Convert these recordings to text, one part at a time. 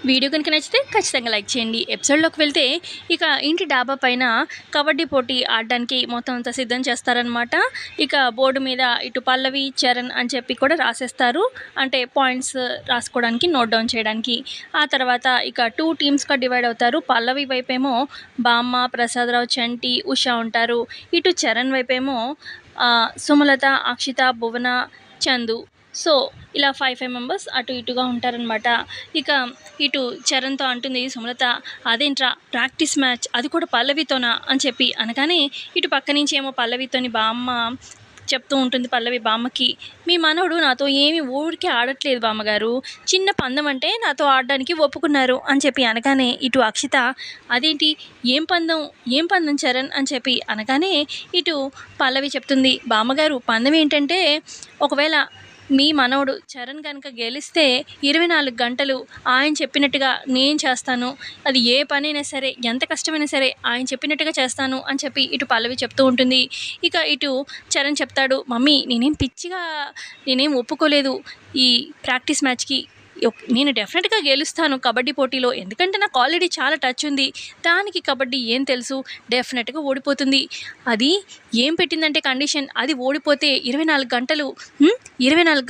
Video కనుక నచ్చితే ఖచ్చితంగా లైక్ చేయండి. ఎపిసోడ్లోకి వెళ్తే ఇక ఇంటి డాబా పైన కబడ్డీ పోటీ ఆడడానికి మొత్తం అంతా సిద్ధం చేస్తారనమాట. ఇక బోర్డు మీద ఇటు పల్లవి, చరణ్ అని చెప్పి కూడా రాసేస్తారు. అంటే పాయింట్స్ రాసుకోవడానికి, నోట్ డౌన్ చేయడానికి. ఆ తర్వాత ఇక 2 టీమ్స్గా డివైడ్ అవుతారు. పల్లవి వైపేమో బామ్మ, ప్రసాదరావు, చంటి, ఉష ఉంటారు. ఇటు చరణ్ వైపేమో సుమలత, అక్షిత, భువన, చందు. సో ఇలా 5 మెంబర్స్ అటు ఇటుగా ఉంటారనమాట. ఇక ఇటు చరణ్తో అంటుంది సుమలత, అదేంట్రా ప్రాక్టీస్ మ్యాచ్, అది కూడా పల్లవితోనా అని చెప్పి అనగానే ఇటు పక్క నుంచి ఏమో పల్లవితోని బామ్మ చెప్తూ ఉంటుంది. పల్లవి బామ్మకి, మీ మనవడు నాతో ఏమి ఊరికే ఆడట్లేదు బామ్మగారు, చిన్న పందెం అంటే నాతో ఆడడానికి ఒప్పుకున్నారు అని చెప్పి అనగానే ఇటు అక్షిత, అదేంటి ఏం పందెం చరణ్ అని చెప్పి అనగానే ఇటు పల్లవి చెప్తుంది, బామ్మగారు పందెం ఏంటంటే ఒకవేళ మీ మనవడు చరణ్ కనుక గెలిస్తే 24 గంటలు ఆయన చెప్పినట్టుగా నేను చేస్తాను, అది ఏ పనైనా సరే ఎంత కష్టమైనా సరే ఆయన చెప్పినట్టుగా చేస్తాను అని చెప్పి ఇటు పల్లవి చెప్తూ ఉంటుంది. ఇక ఇటు చరణ్ చెప్తాడు, మమ్మీ నేనేం ఒప్పుకోలేదు ఈ ప్రాక్టీస్ మ్యాచ్కి, నేను డెఫినెట్గా గెలుస్తాను కబడ్డీ పోటీలో, ఎందుకంటే నాకు ఆల్రెడీ చాలా టచ్ ఉంది, దానికి కబడ్డీ ఏం తెలుసు, డెఫినెట్గా ఓడిపోతుంది. అది ఏం పెట్టిందంటే కండిషన్, అది ఓడిపోతే 24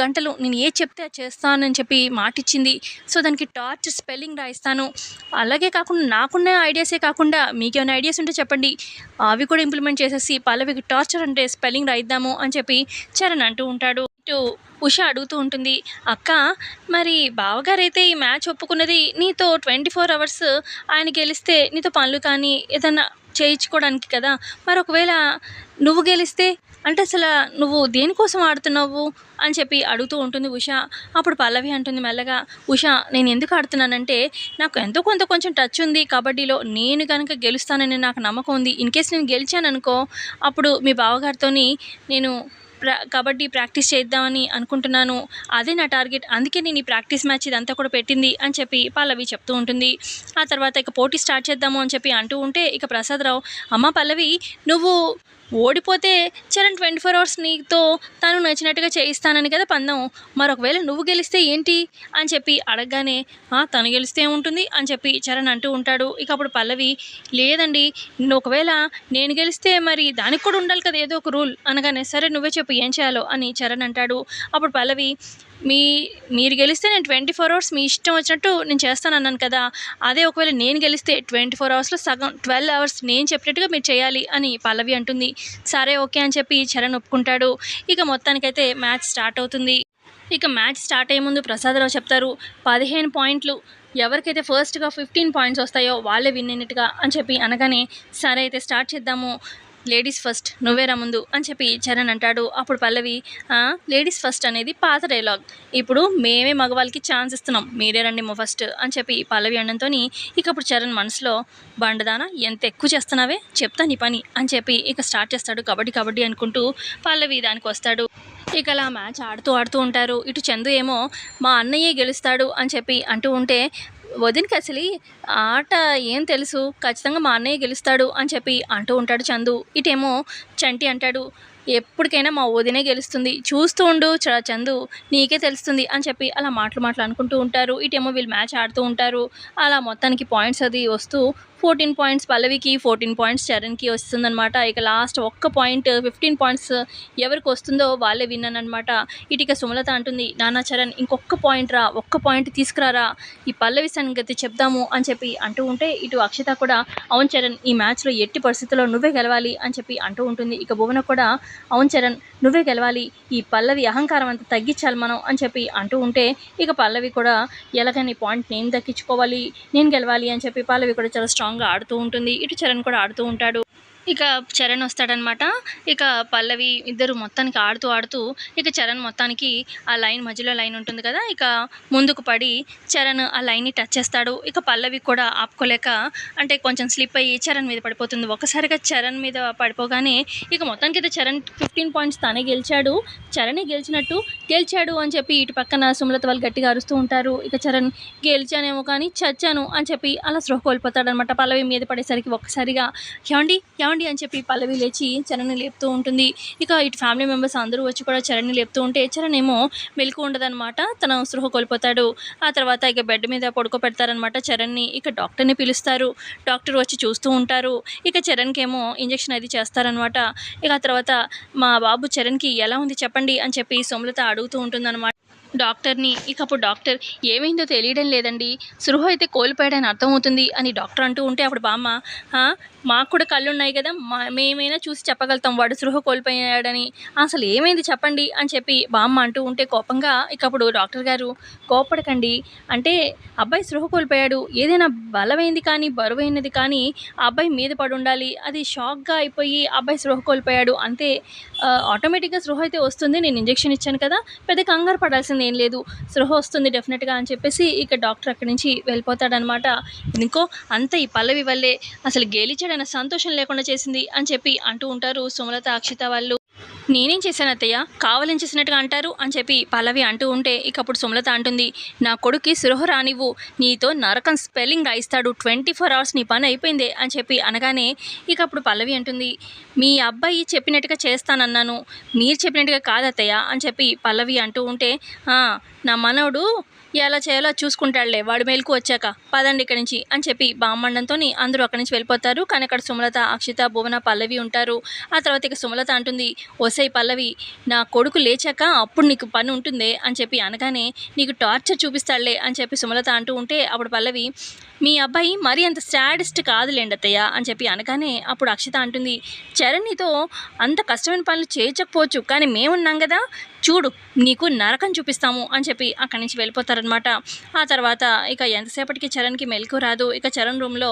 గంటలు నేను ఏ చెప్తే అది చేస్తానని చెప్పి మాటిచ్చింది. సో దానికి టార్చ్ స్పెల్లింగ్ రాయిస్తాను. అలాగే కాకుండా నాకున్న ఐడియాసే కాకుండా మీకేమైనా ఐడియాస్ ఉంటే చెప్పండి, అవి కూడా ఇంప్లిమెంట్ చేసేసి పల్లవికి టార్చర్ అంటే స్పెల్లింగ్ రాయిద్దాము అని చెప్పి చరణ్ అంటూ ఉంటాడు. ఇటు ఉష అడుగుతూ ఉంటుంది, అక్క మరి బావగారైతే ఈ మ్యాచ్ ఒప్పుకున్నది నీతో 24 అవర్స్ ఆయన గెలిస్తే నీతో పనులు కానీ ఏదన్నా చేయించుకోవడానికి కదా, మరి ఒకవేళ నువ్వు గెలిస్తే అంటే అసలు నువ్వు దేనికోసం ఆడుతున్నావు అని చెప్పి అడుగుతూ ఉంటుంది ఉష. అప్పుడు పల్లవి అంటుంది మెల్లగా, ఉష నేను ఎందుకు ఆడుతున్నానంటే నాకు ఎంతో కొంచెం టచ్ ఉంది కబడ్డీలో, నేను కనుక గెలుస్తానని నాకు నమ్మకం ఉంది. ఇన్కేస్ నేను గెలిచాను అనుకో, అప్పుడు మీ బావగారితోని నేను కబడ్డీ ప్రాక్టీస్ చేద్దామని అనుకుంటున్నాను, అదే నా టార్గెట్, అందుకే నేను ఈ ప్రాక్టీస్ మ్యాచ్ ఇదంతా కూడా పెట్టింది అని చెప్పి పల్లవి చెప్తూ ఉంటుంది. ఆ తర్వాత ఇక పోటీ స్టార్ట్ చేద్దాము అని చెప్పి అంటూ ఉంటే ఇక ప్రసాదరావు, అమ్మ పల్లవి, నువ్వు ఓడిపోతే చరణ్ 24 అవర్స్ నీతో తను నచ్చినట్టుగా చేయిస్తానని కదా పందెం, మరొకవేళ నువ్వు గెలిస్తే ఏంటి అని చెప్పి అడగగానే, తను గెలిస్తే ఉంటుంది అని చెప్పి చరణ్ అంటూ ఉంటాడు. ఇక అప్పుడు పల్లవి, లేదండి ఒకవేళ నేను గెలిస్తే మరి దానికి కూడా ఉండాలి కదా ఏదో ఒక రూల్ అనగానే, సరే నువ్వే చెప్పు ఏం చేయాలో అని చరణ్ అంటాడు. అప్పుడు పల్లవి, మీరు గెలిస్తే నేను 24 అవర్స్ మీ ఇష్టం వచ్చినట్టు నేను చేస్తానన్నాను కదా, అదే ఒకవేళ నేను గెలిస్తే 24 అవర్స్లో సగం 12 అవర్స్ నేను చెప్పినట్టుగా మీరు చేయాలి అని పల్లవి అంటుంది. సరే ఓకే అని చెప్పి చరణ్ ఒప్పుకుంటాడు. ఇక మొత్తానికైతే మ్యాచ్ స్టార్ట్ అవుతుంది. ఇక మ్యాచ్ స్టార్ట్ అయ్యే ముందు ప్రసాదరావు చెప్తారు, 15 పాయింట్లు, ఎవరికైతే ఫస్ట్గా 15 పాయింట్స్ వస్తాయో వాళ్ళే విన్ అయినట్టుగా అని చెప్పి అనగానే, సరే అయితే స్టార్ట్ చేద్దాము, లేడీస్ ఫస్ట్ నువ్వేరా ముందు అని చెప్పి చరణ్ అంటాడు. అప్పుడు పల్లవి, లేడీస్ ఫస్ట్ అనేది పాత డైలాగ్, ఇప్పుడు మేమే మగవాళ్ళకి ఛాన్స్ ఇస్తున్నాం, మీరే రండి ఫస్ట్ అని చెప్పి పల్లవి అనడంతో ఇక అప్పుడు చరణ్ మనసులో, బండదానా ఎంత ఎక్కువ చేస్తున్నావే, చెప్తా నీ పని అని చెప్పి ఇక స్టార్ట్ చేస్తాడు. కబడ్డీ అనుకుంటూ పల్లవి దానికి వస్తాడు. ఇక అలా మ్యాచ్ ఆడుతూ ఉంటారు. ఇటు చందు ఏమో మా అన్నయ్యే గెలుస్తాడు అని చెప్పి అంటూ ఉంటే, వదినకి అసలు ఆట ఏం తెలుసు, ఖచ్చితంగా మా అన్నయ్య గెలుస్తాడు అని చెప్పి అంటూ ఉంటాడు చందు. ఇటేమో చంటి అంటాడు, ఎప్పటికైనా మా వదినే గెలుస్తుంది, చూస్తూ ఉండు చందు నీకే తెలుస్తుంది అని చెప్పి అలా మాటలు అనుకుంటూ ఉంటారు. ఇటేమో వీళ్ళు మ్యాచ్ ఆడుతూ ఉంటారు. అలా మొత్తానికి పాయింట్స్ అది వస్తూ 14 పాయింట్స్ పల్లవికి, 14 పాయింట్స్ చరణ్కి వస్తుందన్నమాట. ఇక లాస్ట్ ఒక్క పాయింట్ 15 పాయింట్స్ ఎవరికి వస్తుందో వాళ్ళే విన్ అనమాట. ఇటుక సుమలత అంటుంది, నానా చరణ్ ఇంకొక పాయింట్ రా, ఒక్క పాయింట్ తీసుకురారా, ఈ పల్లవి సంగతి చెప్దాము అని చెప్పి అంటూ ఉంటే ఇటు అక్షిత కూడా, అవును చరణ్ ఈ మ్యాచ్లో ఎట్టి పరిస్థితుల్లో నువ్వే గెలవాలి అని చెప్పి అంటూ ఉంటుంది. ఇక భువన కూడా, అవును చరణ్ నువ్వే గెలవాలి, ఈ పల్లవి అహంకారం అంతా తగ్గించాలి మనం అని చెప్పి అంటూ ఉంటే ఇక పల్లవి కూడా, ఎలాగని పాయింట్ నేను దక్కించుకోవాలి, నేను గెలవాలి అని చెప్పి పల్లవి కూడా చాలా స్ట్రాంగ్గా ఆడుతూ ఉంటుంది. ఇటు చరణ్ కూడా ఆడుతూ ఉంటాడు. ఇక చరణ్ వస్తాడనమాట. ఇక పల్లవి ఇద్దరు మొత్తానికి ఆడుతూ ఇక చరణ్ మొత్తానికి ఆ మధ్యలో లైన్ ఉంటుంది కదా, ఇక ముందుకు పడి చరణ్ ఆ లైన్ని టచ్ చేస్తాడు. ఇక పల్లవి కూడా ఆపుకోలేక అంటే కొంచెం స్లిప్ అయ్యి చరణ్ మీద పడిపోతుంది. ఒక్కసారిగా చరణ్ మీద పడిపోగానే ఇక మొత్తానికి అయితే చరణ్ 15 పాయింట్స్ తానే గెలిచాడు, చరణే గెలిచాడు అని చెప్పి ఇటు పక్కన సుమలత వాళ్ళు గట్టిగా అరుస్తూ ఉంటారు. ఇక చరణ్, గెలిచానేమో కానీ చచ్చాను అని చెప్పి అలా స్పృహ కోల్పోతాడనమాట. పల్లవి మీద పడేసరికి ఒక్కసారిగా, ఏమండి ఏవండి అని చెప్పి పల్లవి లేచి చరణ్ని లేపుతూ ఉంటుంది. ఇక ఇటు ఫ్యామిలీ మెంబర్స్ అందరూ వచ్చి కూడా చరణ్ని లేపుతూ ఉంటే చరణ్ ఏమో మెలకు ఉండదనమాట. తన స్పృహ కోల్పోతాడు. ఆ తర్వాత ఇక బెడ్ మీద పడుకోబెడతారనమాట చరణ్ని. ఇక డాక్టర్ని పిలుస్తారు. డాక్టర్ వచ్చి చూస్తూ ఉంటారు. ఇక చరణ్కి ఏమో ఇంజెక్షన్ అది చేస్తారనమాట. ఇక ఆ తర్వాత మా బాబు చరణ్కి ఎలా ఉంది చెప్పండి అని చెప్పి సుమలత అడుగుతూ ఉంటుందన్నమాట డాక్టర్ని. ఇక అప్పుడు డాక్టర్ ఏమైందో తెలియడం లేదండి, స్పృహ అయితే కోల్పోయాడని అర్థమవుతుంది అని డాక్టర్ అంటూ ఉంటే అప్పుడు బామ్మ మాకు కూడా కళ్ళు ఉన్నాయి కదా, మేమైనా చూసి చెప్పగలుగుతాం వాడు స్పృహ కోల్పోయాడని, అసలు ఏమైంది చెప్పండి అని చెప్పి బామ్మ అంటూ ఉంటే కోపంగా ఇక అప్పుడు డాక్టర్ గారు కోపడకండి, అంటే అబ్బాయి స్పృహ కోల్పోయాడు, ఏదైనా బలమైంది కానీ బరువైనది కానీ ఆ అబ్బాయి మీద పడి ఉండాలి, అది షాక్గా అయిపోయి అబ్బాయి స్పృహ కోల్పోయాడు అంతే, ఆటోమేటిక్గా స్పృహ అయితే వస్తుంది, నేను ఇంజెక్షన్ ఇచ్చాను కదా, పెద్ద కంగారు పడాల్సింది ఏం లేదు, స్పృహ వస్తుంది డెఫినెట్గా అని చెప్పేసి ఇక డాక్టర్ అక్కడి నుంచి వెళ్ళిపోతాడనమాట. ఇంకో అంత ఈ పల్లవి వల్లే అసలు గెలిచాడన్న సంతోషం లేకుండా చేసింది అని చెప్పి అంటూ ఉంటారు సుమలత అక్షిత వాళ్ళు. నేనేం చేశాను అత్తయ్య, కావాలని చేసినట్టుగా అంటారు అని చెప్పి పల్లవి అంటూ ఉంటే ఇక అప్పుడు సుమలత అంటుంది, నా కొడుక్కి స్పృహ రానివ్వు, నీతో నరకం స్పెల్లింగ్ రాయిస్తాడు, 24 hours నీ పని అయిపోయిందే అని చెప్పి అనగానే ఇక అప్పుడు పల్లవి అంటుంది, మీ అబ్బాయి చెప్పినట్టుగా చేస్తానన్నాను, మీరు చెప్పినట్టుగా కాదత్తయ్య అని చెప్పి పల్లవి అంటూ ఉంటే నా మనవడు ఎలా చేయాలో చూసుకుంటాడులే, వాడు మేలుకు వచ్చాక పదండి ఇక్కడి నుంచి అని చెప్పి బామ్మండంతో అందరూ అక్కడి నుంచి వెళ్ళిపోతారు. కానీ అక్కడ సుమలత అక్షిత భువన పల్లవి ఉంటారు. ఆ తర్వాత ఇక సుమలత అంటుంది, ఒసై పల్లవి, నా కొడుకు లేచాక అప్పుడు నీకు పని ఉంటుందే అని చెప్పి అనగానే నీకు టార్చర్ చూపిస్తాడులే అని చెప్పి సుమలత అంటూ ఉంటే అప్పుడు పల్లవి, మీ అబ్బాయి మరీ అంత సాడిస్ట్ కాదులేండి అత్తయ్య అని చెప్పి అనగానే అప్పుడు అక్షిత అంటుంది, చరణ్ నీతో అంత కష్టమైన పనులు చేయించకపోవచ్చు కానీ మేమున్నాం కదా, చూడు నీకు నరకం చూపిస్తాము అని చెప్పి అక్కడి నుంచి వెళ్ళిపోతారనమాట. ఆ తర్వాత ఇక ఎంతసేపటికి చరణ్కి మెలకు రాదు. ఇక చరణ్ రూమ్లో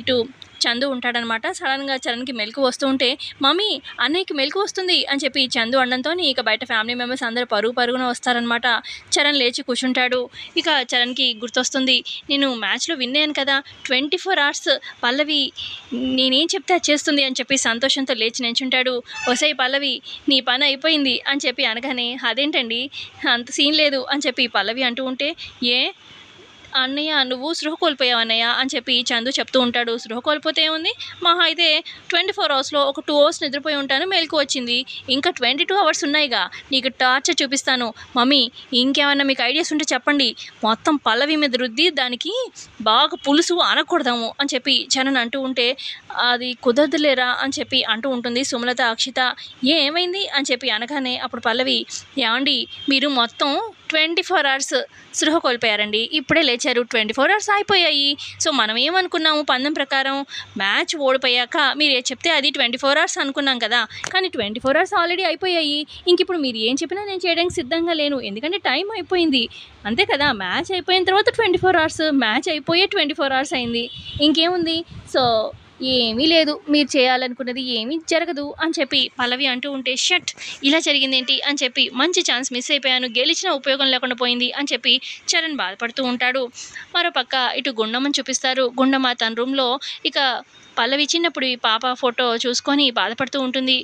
ఇటు చందు ఉంటాడనమాట. సడన్గా చరణ్కి మెలకు వస్తూ ఉంటే మమ్మీ అన్నయ్యకి మెలకు వస్తుంది అని చెప్పి చందు అనడంతో ఇక బయట ఫ్యామిలీ మెంబర్స్ అందరూ పరుగున వస్తారనమాట. చరణ్ లేచి కూర్చుంటాడు. ఇక చరణ్కి గుర్తొస్తుంది, నేను మ్యాచ్లో విన్ అయ్యాను కదా, 24 hours పల్లవి నేనేం చెప్తే అది చేస్తుంది అని చెప్పి సంతోషంతో లేచి నించుంటాడు. ఒసై పల్లవి నీ పని అయిపోయింది అని చెప్పి అనగానే అదేంటండి అంత సీన్ లేదు అని చెప్పి పల్లవి అంటూ ఉంటే, ఏ అన్నయ్య నువ్వు స్పృహ కోల్పోయావు అన్నయ్య అని చెప్పి చందు చెప్తూ ఉంటాడు. స్పృహ కోల్పోతే ఏముంది, మహా అయితే 24 hours ఒక 2 hours నిద్రపోయి ఉంటాను, మెలకు వచ్చింది, ఇంకా 22 hours ఉన్నాయిగా, నీకు టార్చర్ చూపిస్తాను, మమ్మీ ఇంకేమన్నా మీకు ఐడియాస్ ఉంటే చెప్పండి, మొత్తం పల్లవి మీద రుద్ది దానికి బాగా పులుసు అనకూడదాము అని చెప్పి చరణ్ అంటూ ఉంటే అది కుదరదులేరా అని చెప్పి అంటూ ఉంటుంది సుమలత అక్షిత. ఏమైంది అని చెప్పి అనగానే అప్పుడు పల్లవి, ఏమండి మీరు మొత్తం 24 hours స్పృహ కోల్పోయారండి, ఇప్పుడే లేచారు, 24 hours అయిపోయాయి, సో మనం ఏమనుకున్నాము పందెం ప్రకారం మ్యాచ్ ఓడిపోయాక మీరు ఏం చెప్తే అది 24 hours అనుకున్నాం కదా, కానీ 24 hours ఆల్రెడీ అయిపోయాయి, ఇంక ఇప్పుడు మీరు ఏం చెప్పినా నేను చేయడానికి సిద్ధంగా లేను, ఎందుకంటే టైం అయిపోయింది అంతే కదా, మ్యాచ్ అయిపోయిన తర్వాత 24 hours, మ్యాచ్ అయిపోయే 24 hours అయింది, ఇంకేముంది, సో ఏమీ లేదు, మీరు చేయాలనుకున్నది ఏమీ జరగదు అని చెప్పి పల్లవి అంటూ ఉంటే షట్ ఇలా జరిగిందేంటి అని చెప్పి మంచి ఛాన్స్ మిస్ అయిపోయాను, గెలిచిన ఉపయోగం లేకుండా పోయింది అని చెప్పి చరణ్ బాధపడుతూ ఉంటాడు. మరోపక్క ఇటు గుండమ్మని చూపిస్తారు. గుండమ్మ తన రూమ్లో ఇక పల్లవి చిన్నప్పుడు ఈ పాప ఫోటో చూసుకొని బాధపడుతూ ఉంటుంది.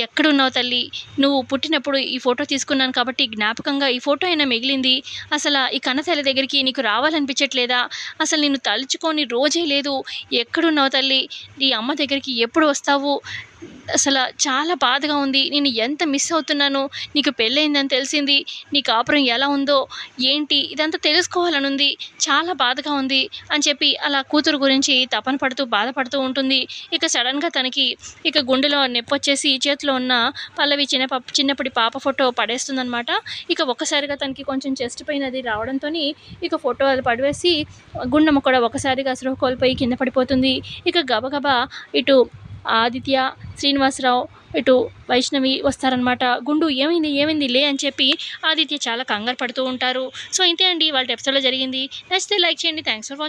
ఎక్కడున్నావు తల్లి, నువ్వు పుట్టినప్పుడు ఈ ఫోటో తీసుకున్నాను కాబట్టి జ్ఞాపకంగా ఈ ఫోటో అయినా మిగిలింది, అసలు ఈ కన్నతల్లి దగ్గరికి నీకు రావాలనిపించట్లేదా, అసలు నిన్ను తలుచుకొని రోజే లేదు, ఎక్కడున్నావు తల్లి, నీ అమ్మ దగ్గరికి ఎప్పుడు వస్తావు, అసలు చాలా బాధగా ఉంది, నేను ఎంత మిస్ అవుతున్నాను, నీకు పెళ్ళయిందని తెలిసింది, నీ కాపురం ఎలా ఉందో ఏంటి ఇదంతా తెలుసుకోవాలని ఉంది, చాలా బాధగా ఉంది అని చెప్పి అలా కూతురు గురించి తపన పడుతూ బాధపడుతూ ఉంటుంది. ఇక సడన్గా తనకి ఇక గుండెలో నొప్పి వచ్చేసి చేతిలో ఉన్న పల్లవి చిన్నప్పటి పాప ఫోటో పడేస్తుందనమాట. ఇక ఒక్కసారిగా తనకి కొంచెం చెస్ట్ పెయిన్ అది రావడంతో ఇక ఫోటో అది పడివేసి గుండెమ్మ కూడా ఒకసారిగా స్పృహ కోల్పోయి కింద పడిపోతుంది. ఇక గబగబా ఇటు ఆదిత్య, శ్రీనివాసరావు, ఇటు వైష్ణవి వస్తారనమాట. గుండు ఏమైంది లే అని చెప్పి ఆదిత్య చాలా కంగారు పడుతూ ఉంటారు. సో ఇంతే అండి వాళ్ళ ఎపిసోడ్లో జరిగింది. నచ్చితే లైక్ చేయండి. Thanks for watching.